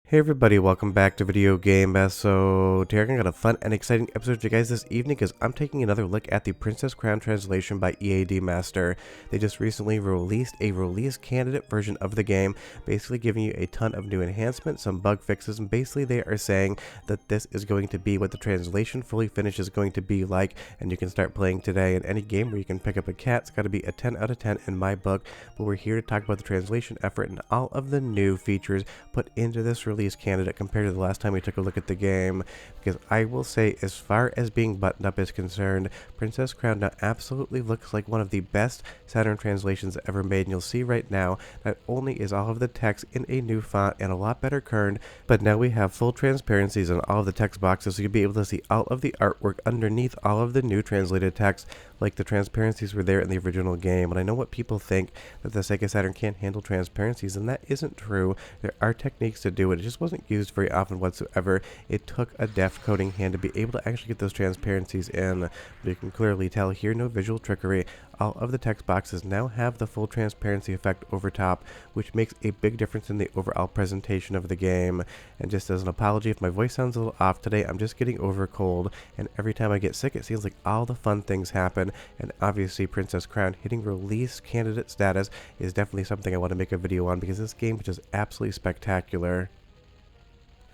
Hey everybody, welcome back to Video Game. So today I got a fun and exciting episode for you guys this evening because I'm taking another look at the Princess Crown translation by eadmaster. They just recently released a release candidate version of the game, basically giving you a ton of new enhancements, some bug fixes, and basically they are saying that this is going to be what the translation fully finished is going to be like, and you can start playing today. In any game where you can pick up a cat, it's got to be a 10 out of 10 in my book, but we're here to talk about the translation effort and all of the new features put into this release candidate compared to the last time we took a look at the game, because I will say, as far as being buttoned up is concerned, Princess Crown now absolutely looks like one of the best Saturn translations ever made. And you'll see right now, not only is all of the text in a new font and a lot better kerned, but now we have full transparencies on all of the text boxes, so you'll be able to see all of the artwork underneath all of the new translated text, like the transparencies were there in the original game. And I know what people think, that the Sega Saturn can't handle transparencies, and that isn't true. There are techniques to do it. It just wasn't used very often whatsoever. It took a deft coding hand to be able to actually get those transparencies in. But you can clearly tell here, no visual trickery. All of the text boxes now have the full transparency effect over top, which makes a big difference in the overall presentation of the game. And just as an apology if my voice sounds a little off today, I'm just getting over a cold, and every time I get sick it seems like all the fun things happen. And obviously Princess Crown hitting release candidate status is definitely something I want to make a video on, because this game is just absolutely spectacular.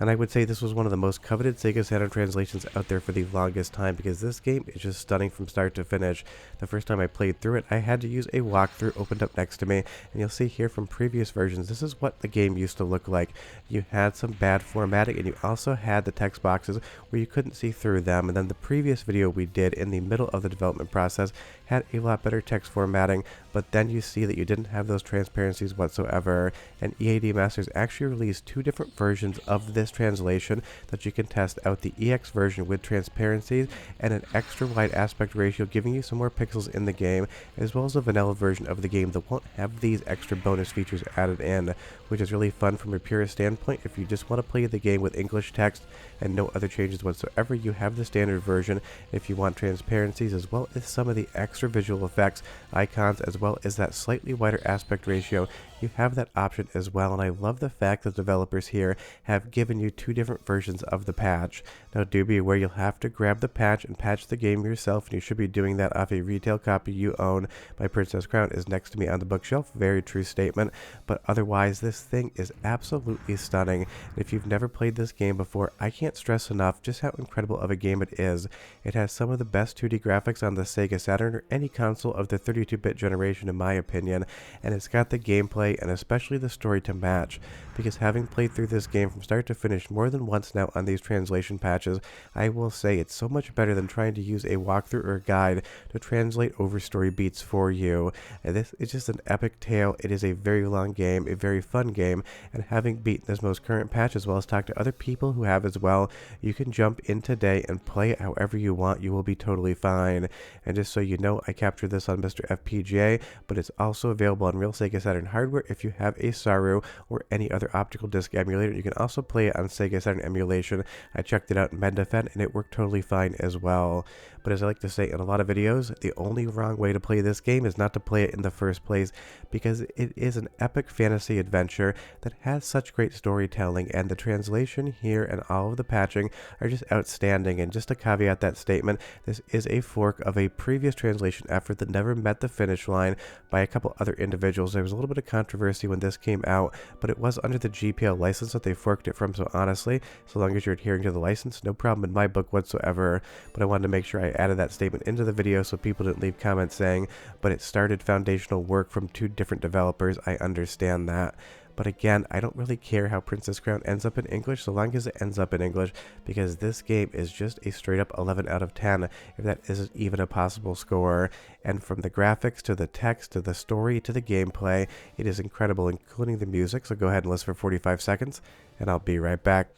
And I would say this was one of the most coveted Sega Saturn translations out there for the longest time, because this game is just stunning from start to finish. The first time I played through it, I had to use a walkthrough opened up next to me, and you'll see here from previous versions, this is what the game used to look like. You had some bad formatting, and you also had the text boxes where you couldn't see through them. And then the previous video we did in the middle of the development process had a lot better text formatting, but then you see that you didn't have those transparencies whatsoever. And eadmasters actually released two different versions of this translation that you can test out: the EX version with transparencies and an extra wide aspect ratio, giving you some more pixels in the game, as well as a vanilla version of the game that won't have these extra bonus features added in, which is really fun from a purist standpoint. If you just want to play the game with English text and no other changes whatsoever, you have the standard version. If you want transparencies as well as some of the extra visual effects, icons, as well as that slightly wider aspect ratio, you have that option as well. And I love the fact that developers here have given you two different versions of the patch. Now do be aware, you'll have to grab the patch and patch the game yourself, and you should be doing that off a retail copy you own. My Princess Crown is next to me on the bookshelf, very true statement, but otherwise this thing is absolutely stunning. And if you've never played this game before, I can't stress enough just how incredible of a game it is. It has some of the best 2D graphics on the Sega Saturn or any console of the 32-bit generation in my opinion, and it's got the gameplay and especially the story to match, because having played through this game from start to finish more than once now on these translation patches, I will say it's so much better than trying to use a walkthrough or a guide to translate over story beats for you. And this is just an epic tale. It is a very long game, a very fun game, and having beaten this most current patch as well as talk to other people who have as well, you can jump in today and play it however you want. You will be totally fine. And just so you know, I captured this on MiSTer FPGA, but it's also available on real Sega Saturn hardware if you have a Saroo or any other optical disc emulator. You can also play it on Sega Saturn Emulation. I checked it out in Mednafen and it worked totally fine as well. But as I like to say in a lot of videos, the only wrong way to play this game is not to play it in the first place, because it is an epic fantasy adventure that has such great storytelling, and the translation here and all of the patching are just outstanding. And just to caveat that statement, this is a fork of a previous translation effort that never met the finish line by a couple other individuals. There was a little bit of controversy when this came out, but it was under the GPL license that they forked it from, so honestly, so long as you're adhering to the license, no problem in my book whatsoever. But I wanted to make sure I added that statement into the video so people didn't leave comments saying, but it started foundational work from two different developers. I understand that. But again, I don't really care how Princess Crown ends up in English, so long as it ends up in English, because this game is just a straight up 11 out of 10, if that isn't even a possible score. And from the graphics to the text to the story to the gameplay, it is incredible, including the music. So go ahead and listen for 45 seconds, and I'll be right back.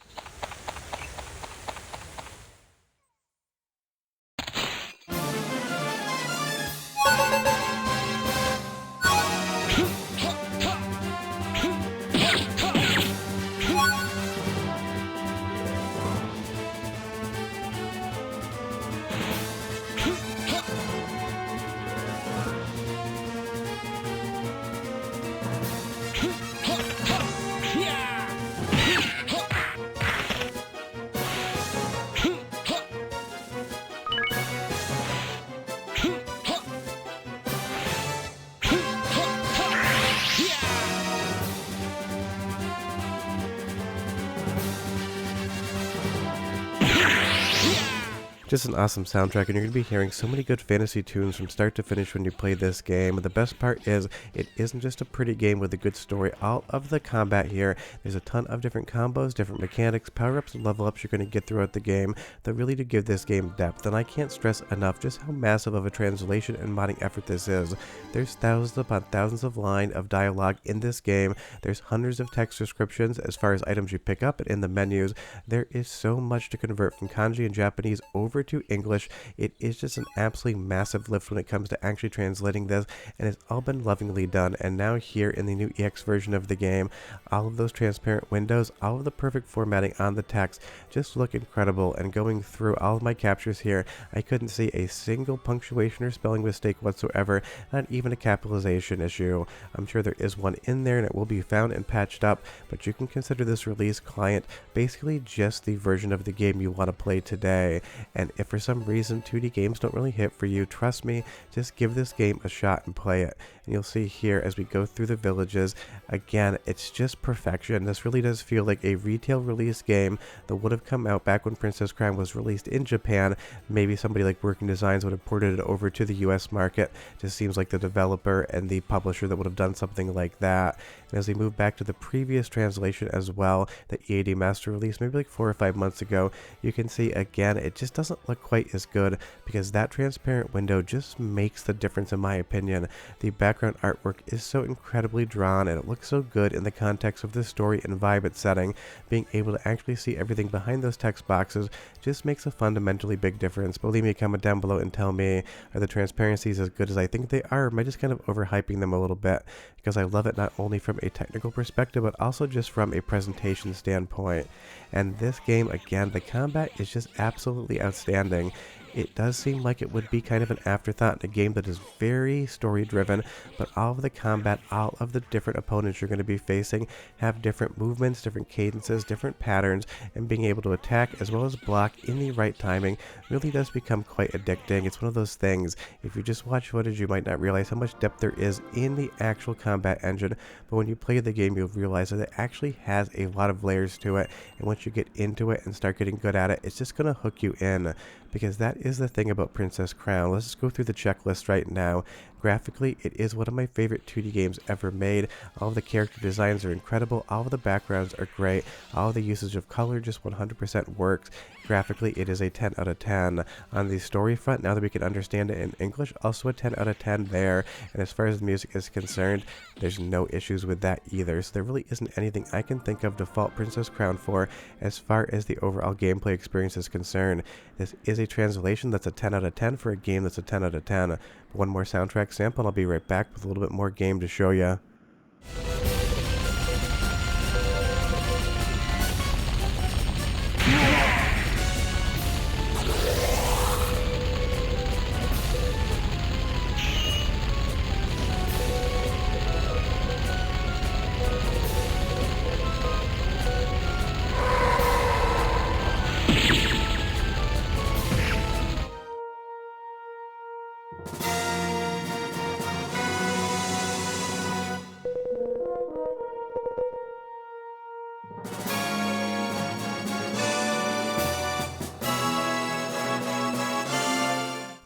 Just an awesome soundtrack, and you're going to be hearing so many good fantasy tunes from start to finish when you play this game. And the best part is, it isn't just a pretty game with a good story. All of the combat here, there's a ton of different combos, different mechanics, power-ups, and level-ups you're going to get throughout the game that really do give this game depth. And I can't stress enough just how massive of a translation and modding effort this is. There's thousands upon thousands of lines of dialogue in this game. There's hundreds of text descriptions as far as items you pick up and in the menus. There is so much to convert from kanji and Japanese over to English. It is just an absolutely massive lift when it comes to actually translating this, and it's all been lovingly done. And now here in the new EX version of the game, all of those transparent windows, all of the perfect formatting on the text just look incredible. And going through all of my captures here, I couldn't see a single punctuation or spelling mistake whatsoever, not even a capitalization issue. I'm sure there is one in there and it will be found and patched up, but you can consider this release client basically just the version of the game you want to play today. And if for some reason 2D games don't really hit for you, trust me, just give this game a shot and play it. And you'll see here as we go through the villages, again, it's just perfection. This really does feel like a retail release game that would have come out back when Princess Crown was released in Japan. Maybe somebody like Working Designs would have ported it over to the US market. Just seems like the developer and the publisher that would have done something like that. And as we move back to the previous translation as well, the eadmaster released maybe like 4 or 5 months ago, you can see again, it just doesn't look quite as good because that transparent window just makes the difference in my opinion. The background artwork is so incredibly drawn and it looks so good in the context of the story and vibe it's setting. Being able to actually see everything behind those text boxes just makes a fundamentally big difference. But leave me a comment down below and tell me, are the transparencies as good as I think they are? Or am I just kind of overhyping them a little bit? Because I love it not only from a technical perspective, but also just from a presentation standpoint. And this game, again, the combat is just absolutely outstanding. It does seem like it would be kind of an afterthought in a game that is very story driven, but all of the combat, all of the different opponents you're going to be facing have different movements, different cadences, different patterns, and being able to attack as well as block in the right timing really does become quite addicting. It's one of those things, if you just watch footage you might not realize how much depth there is in the actual combat engine, but when you play the game you'll realize that it actually has a lot of layers to it, and once you get into it and start getting good at it, it's just going to hook you in. Because that is the thing about Princess Crown. Let's just go through the checklist right now. Graphically, it is one of my favorite 2D games ever made. All of the character designs are incredible. All of the backgrounds are great. All of the usage of color just 100% works. Graphically, it is a 10 out of 10. On the story front, now that we can understand it in English, also a 10 out of 10 there. And as far as the music is concerned, there's no issues with that either. So there really isn't anything I can think of to fault Princess Crown for as far as the overall gameplay experience is concerned. This is a translation that's a 10 out of 10 for a game that's a 10 out of 10. One more soundtrack sample and I'll be right back with a little bit more game to show you.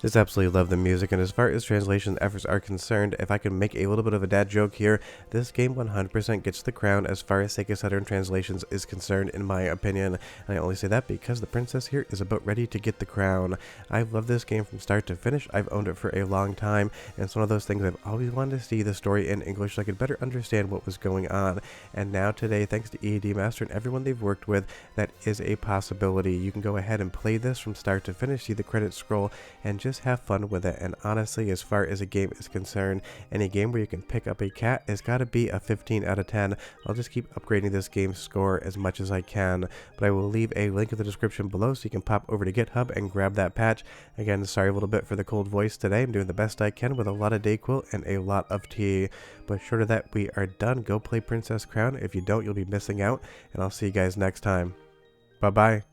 Just absolutely love the music, and as far as translation efforts are concerned, if I can make a little bit of a dad joke here, this game 100% gets the crown as far as Sega Saturn translations is concerned, in my opinion. And I only say that because the princess here is about ready to get the crown. I've loved this game from start to finish. I've owned it for a long time, and it's one of those things I've always wanted to see the story in English so I could better understand what was going on. And now today, thanks to eadmaster and everyone they've worked with, that is a possibility. You can go ahead and play this from start to finish, see the credits scroll, and just have fun with it. And honestly, as far as a game is concerned, any game where you can pick up a cat has got to be a 15 out of 10. I'll just keep upgrading this game's score as much as I can, but I will leave a link in the description below so you can pop over to GitHub and grab that patch. Again, sorry a little bit for the cold voice today. I'm doing the best I can with a lot of Dayquil and a lot of tea, but short of that, we are done. Go play Princess Crown. If you don't, you'll be missing out, and I'll see you guys next time. Bye bye.